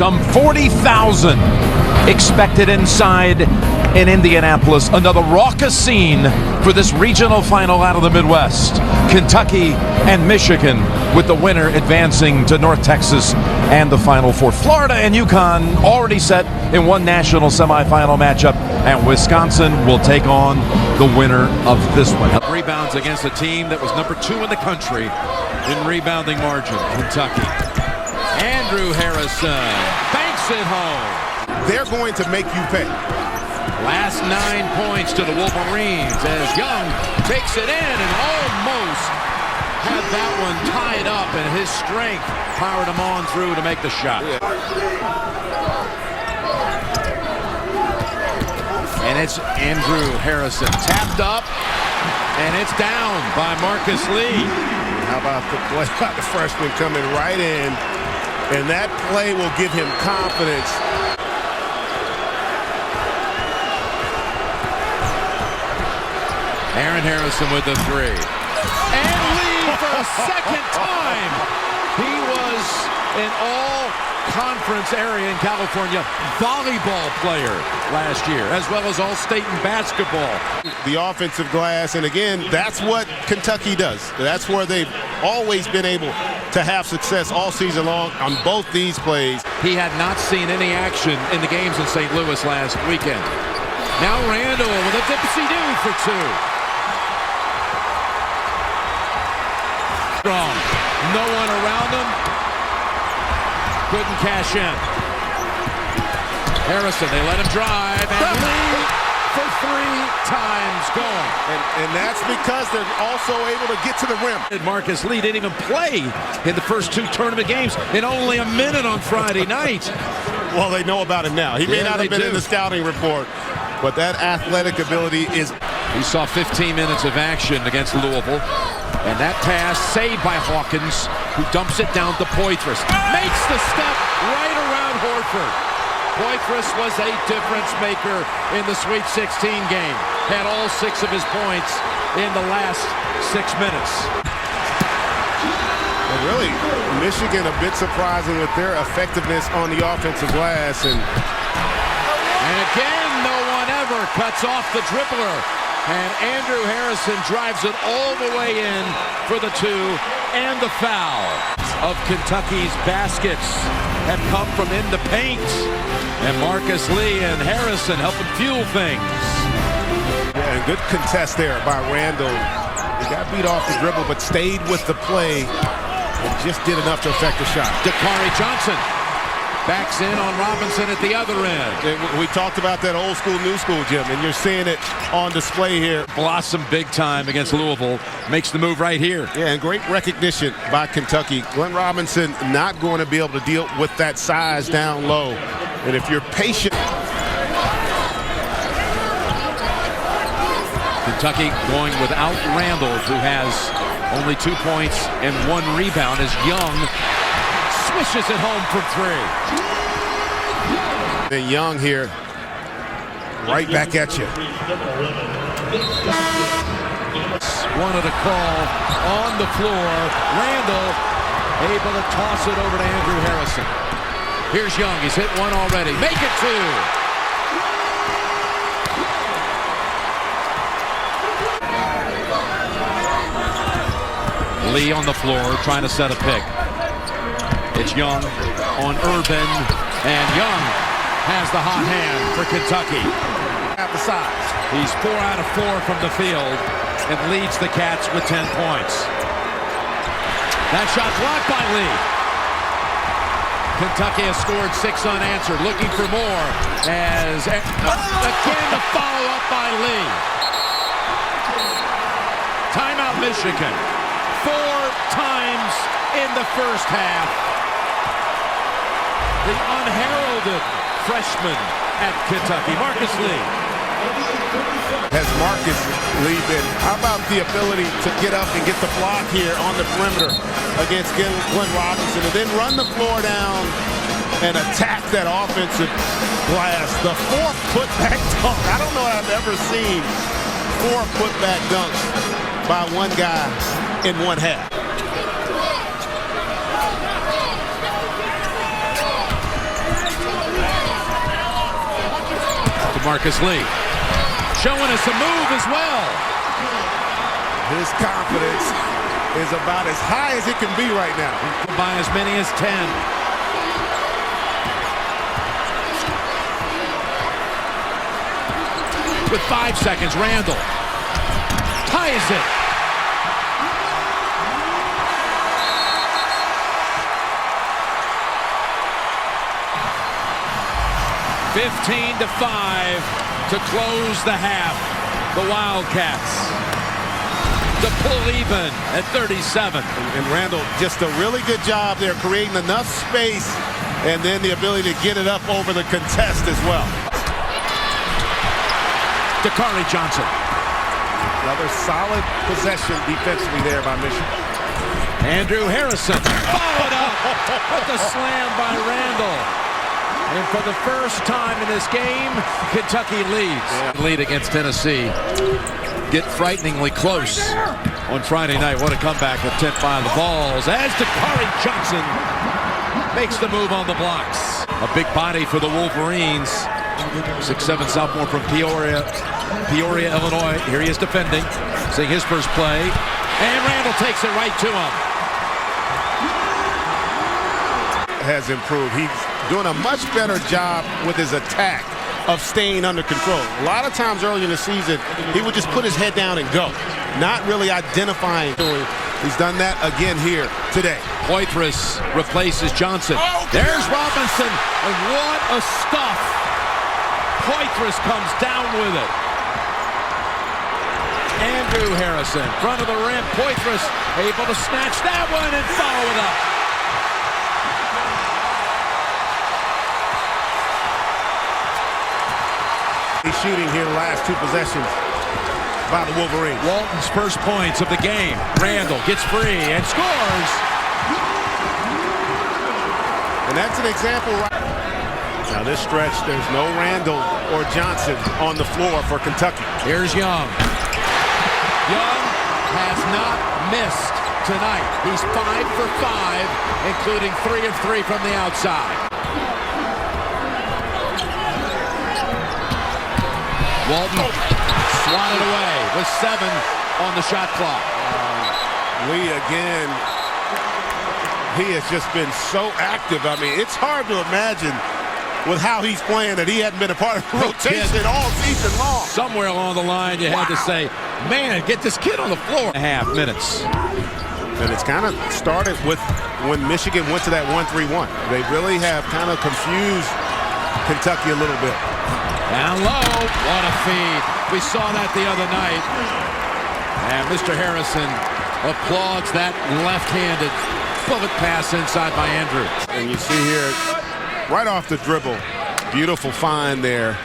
Some 40,000 expected inside in Indianapolis. Another raucous scene for this regional final out of the Midwest. Kentucky and Michigan, with the winner advancing to North Texas and the Final Four. Florida and UConn already set in one national semifinal matchup, and Wisconsin will take on the winner of this one. Rebounds against a team that was number 2 in the country in rebounding margin, Kentucky. Andrew Harrison banks it home. They're going to make you pay. Last 9 points to the Wolverines as Young takes it in and almost had that one tied up, and his strength powered him on through to make the shot. And it's Andrew Harrison tapped up, and it's down by Marcus Lee. How about the play by the freshman coming right in, and that play will give him confidence. Aaron Harrison with the 3. And Lee for a second time. He was an all-conference area in California volleyball player last year, as well as all-state in basketball. The offensive glass, and again, that's what Kentucky does. That's where they've always been able to have success all season long on both these plays. He had not seen any action in the games in St. Louis last weekend. Now Randall with a dipsy-do for 2. Strong. No one around him. Couldn't cash in. Harrison, they let him drive, and Lee for 3 times gone. And that's because they're also able to get to the rim. Marcus Lee didn't even play in the first 2 tournament games in only a minute on Friday night. Well, they know about him now. He may not have been in the scouting report, but that athletic ability is... He saw 15 minutes of action against Louisville. And that pass saved by Hawkins, who dumps it down to Poitras. Makes the step right around Horford. Poitras was a difference maker in the Sweet 16 game. Had all 6 of his points in the last 6 minutes. And really, Michigan a bit surprising with their effectiveness on the offensive glass. And again, no one ever cuts off the dribbler. And Andrew Harrison drives it all the way in for the 2 and the foul. Of Kentucky's baskets have come from in the paint. And Marcus Lee and Harrison helping fuel things. Yeah, and good contest there by Randall. He got beat off the dribble, but stayed with the play and just did enough to affect the shot. Dakari Johnson backs in on Robinson at the other end. And we talked about that old school, new school, Jim, and you're seeing it on display here. Blossom big time against Louisville. Makes the move right here. Yeah, and great recognition by Kentucky. Glenn Robinson not going to be able to deal with that size down low. And if you're patient... Kentucky going without Randall, who has only 2 points and 1 rebound, as Young swishes it home from 3. And Young here, right back at you. Wanted a call on the floor. Randall able to toss it over to Andrew Harrison. Here's Young. He's hit 1 already. Make it 2. Lee on the floor trying to set a pick. It's Young on Urban, and Young has the hot hand for Kentucky. At the size. He's 4 out of 4 from the field and leads the Cats with 10 points. That shot blocked by Lee. Kentucky has scored 6 unanswered, looking for more as again the follow-up by Lee. Timeout Michigan. 4 times in the first half. The unheralded freshman at Kentucky, Marcus Lee. Has Marcus Lee been? How about the ability to get up and get the block here on the perimeter against Glenn Robinson, and then run the floor down and attack that offensive glass. The 4 putback dunk. I don't know I've ever seen 4 putback dunks by one guy in one half. Marcus Lee. Showing us a move as well. His confidence is about as high as it can be right now. By as many as 10. With 5 seconds, Randall ties it. $15-5 to close the half. The Wildcats to pull even at 37. And Randall, just a really good job there, creating enough space and then the ability to get it up over the contest as well. Dakari Johnson. Another solid possession defensively there by Michigan. Andrew Harrison followed up with the slam by Randall. And for the first time in this game, Kentucky leads. Lead against Tennessee. Get frighteningly close on Friday night. What a comeback with 10-5 the Vols as Dakari Johnson makes the move on the blocks. A big body for the Wolverines. 6'7" sophomore from Peoria, Illinois. Here he is defending. Seeing his first play. And Randall takes it right to him. Has improved. He's doing a much better job with his attack of staying under control. A lot of times early in the season, he would just put his head down and go, not really identifying. He's done that again here today. Poitras replaces Johnson. There's Robinson, and what a stuff. Poitras comes down with it. Andrew Harrison, front of the rim. Poitras able to snatch that one and follow it up. He's shooting here the last 2 possessions by the Wolverines. Walton's first points of the game. Randall gets free and scores. And that's an example right now. This stretch, there's no Randall or Johnson on the floor for Kentucky. Here's Young. Young has not missed tonight. He's 5 for 5, including 3 of 3 from the outside. Walton swatted away with 7 on the shot clock. Lee again, he has just been so active. I mean, it's hard to imagine with how he's playing that he hadn't been a part of the rotation all season long. Somewhere along the line you had to say, man, get this kid on the floor. Half minutes. And it's kind of started with when Michigan went to that 1-3-1. They really have kind of confused Kentucky a little bit. Down low, what a feed. We saw that the other night. And Mr. Harrison applauds that left-handed bullet pass inside by Andrew. And you see here, right off the dribble, beautiful find there.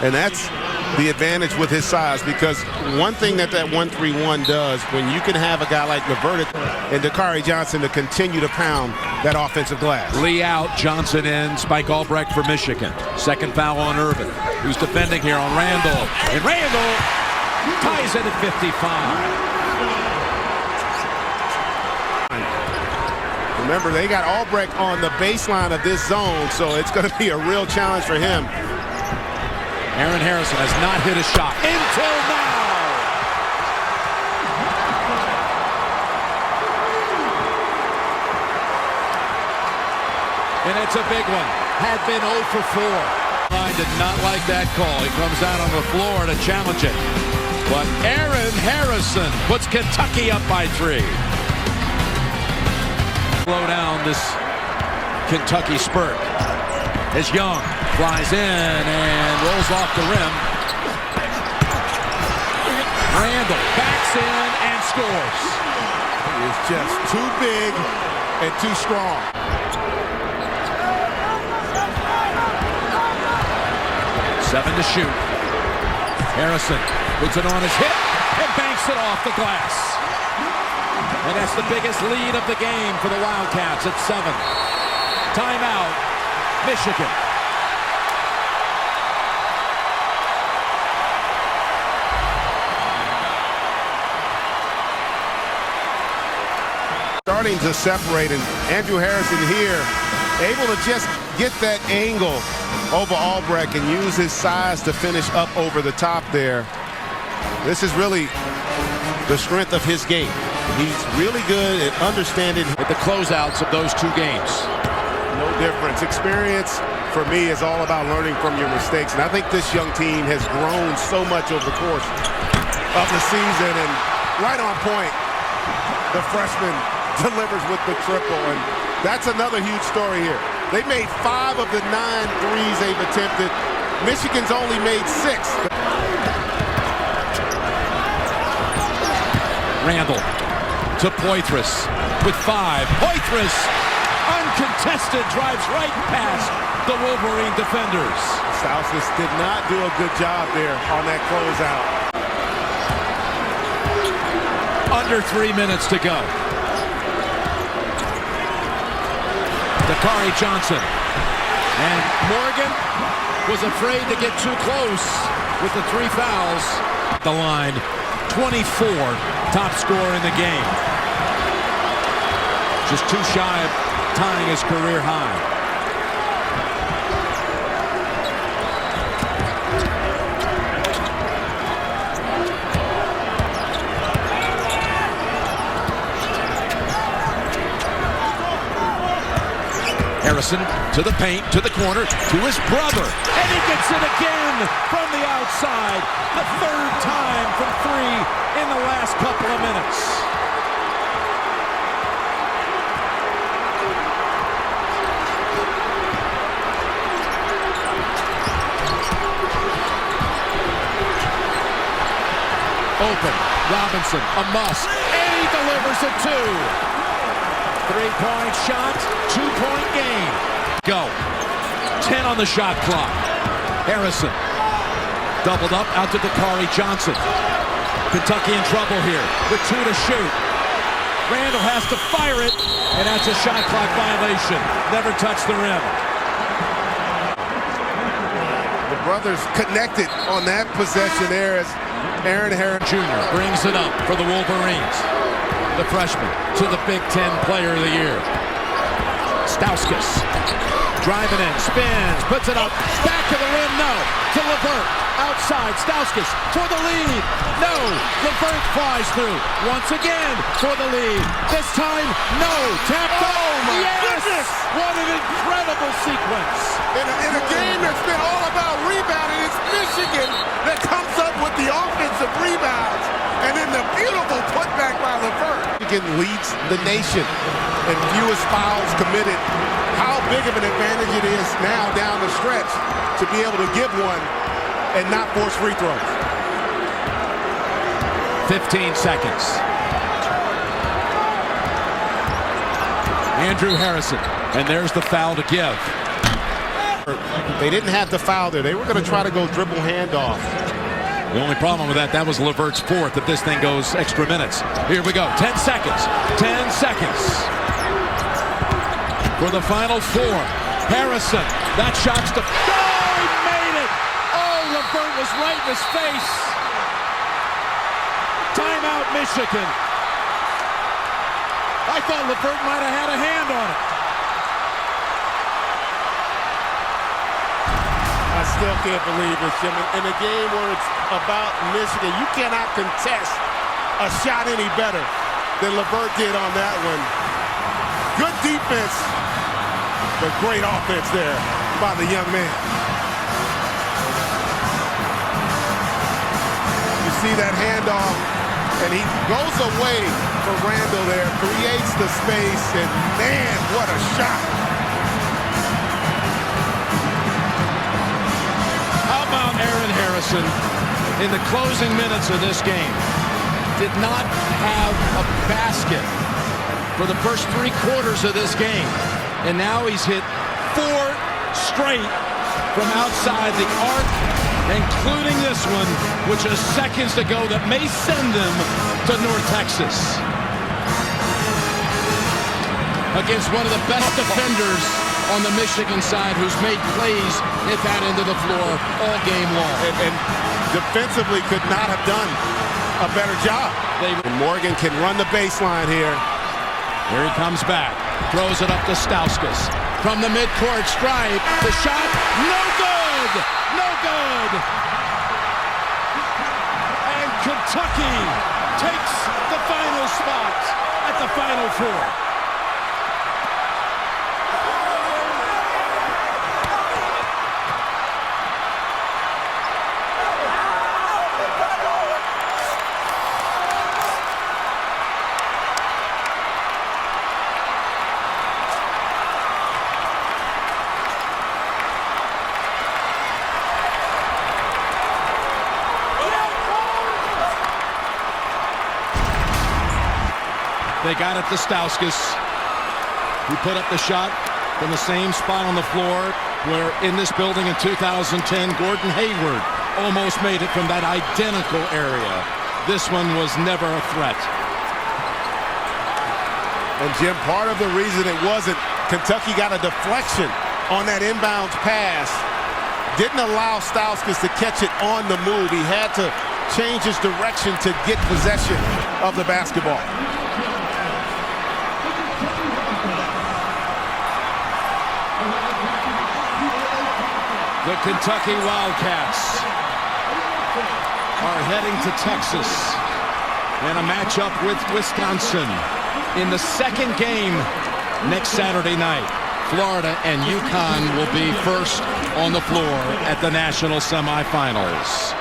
And that's the advantage with his size, because one thing that 1-3-1 does, when you can have a guy like Levert and Dakari Johnson to continue to pound that offensive glass. Lee out, Johnson in, Spike Albrecht for Michigan. Second foul on Irvin, who's defending here on Randall. And Randall ties it at 55. Remember, they got Albrecht on the baseline of this zone, so it's going to be a real challenge for him. Aaron Harrison has not hit a shot until now. And it's a big one. Had been 0 for 4. Line did not like that call. He comes out on the floor to challenge it. But Aaron Harrison puts Kentucky up by 3. Slow down this Kentucky spurt as Young flies in and rolls off the rim. Randall backs in and scores. He is just too big and too strong. Seven to shoot. Harrison puts it on his hip and banks it off the glass. And that's the biggest lead of the game for the Wildcats at 7. Timeout, Michigan. Starting to separate, and Andrew Harrison here able to just get that angle over Albrecht and use his size to finish up over the top there. This is really the strength of his game. He's really good at understanding at the closeouts of those two games. No difference. Experience for me is all about learning from your mistakes, and I think this young team has grown so much over the course of the season. And right on point, the freshman delivers with the triple, and that's another huge story here. They made 5 of the 9 threes they've attempted. Michigan's only made 6. Randall to Poitras with 5. Poitras, uncontested, drives right past the Wolverine defenders. Stauskas did not do a good job there on that closeout. Under 3 minutes to go. Dakari Johnson. And Morgan was afraid to get too close with the 3 fouls. The line, 24, top scorer in the game. Just too shy of tying his career high. Harrison to the paint, to the corner, to his brother, and he gets it again from the outside. The 3rd time from 3 in the last couple of minutes. Open, Robinson, a must, and he delivers a 2. 3-point shot, 2-point game. Go. 10 on the shot clock. Harrison doubled up out to Dakari Johnson. Kentucky in trouble here with 2 to shoot. Randall has to fire it, and that's a shot clock violation. Never touched the rim. The brothers connected on that possession there as Aaron Harris Jr. brings it up for the Wolverines. The freshman to the Big Ten Player of the Year. Stauskas driving in, spins, puts it up, back to the rim, no. To Levert, outside, Stauskas for the lead, no. Levert flies through, once again for the lead. This time, no. Tapped up, yes! Goodness! What an incredible sequence. In a game that's been all about rebounding, it's Michigan that comes up with the offensive rebounds. And then the beautiful putback by Levert. Michigan leads the nation in fewest fouls committed. How big of an advantage it is now down the stretch to be able to give one and not force free throws. 15 seconds. Andrew Harrison, and there's the foul to give. They didn't have to foul there. They were going to try to go dribble handoff. The only problem with that was Levert's 4th if this thing goes extra minutes. Here we go, 10 seconds, 10 seconds. For the final 4, Harrison, that shot's to, oh, he made it! Oh, Levert was right in his face. Timeout, Michigan. I thought Levert might have had a hand on it. I still can't believe it, Jim. In a game where it's about Michigan, you cannot contest a shot any better than Levert did on that one. Good defense, but great offense there by the young man. You see that handoff, and he goes away for Randall there, creates the space, and man, what a shot. Aaron Harrison, in the closing minutes of this game, did not have a basket for the first 3 quarters of this game. And now he's hit 4 straight from outside the arc, including this one, which is seconds to go, that may send them to North Texas. Against one of the best defenders on the Michigan side, who's made plays at that end of the floor all game long. And defensively could not have done a better job. And Morgan can run the baseline here. Here he comes back. Throws it up to Stauskas. From the midcourt stripe, the shot, no good! No good! And Kentucky takes the final spot at the Final Four. They got it to Stauskas, who put up the shot from the same spot on the floor where in this building in 2010, Gordon Hayward almost made it from that identical area. This one was never a threat. And Jim, part of the reason it wasn't, Kentucky got a deflection on that inbounds pass. Didn't allow Stauskas to catch it on the move. He had to change his direction to get possession of the basketball. The Kentucky Wildcats are heading to Texas in a matchup with Wisconsin in the second game next Saturday night. Florida and UConn will be first on the floor at the national semifinals.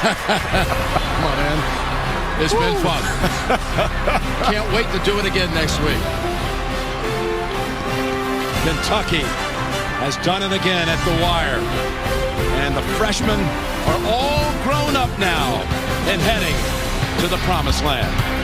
Come on, man. It's been fun. Can't wait to do it again next week. Kentucky has done it again at the wire. And the freshmen are all grown up now and heading to the promised land.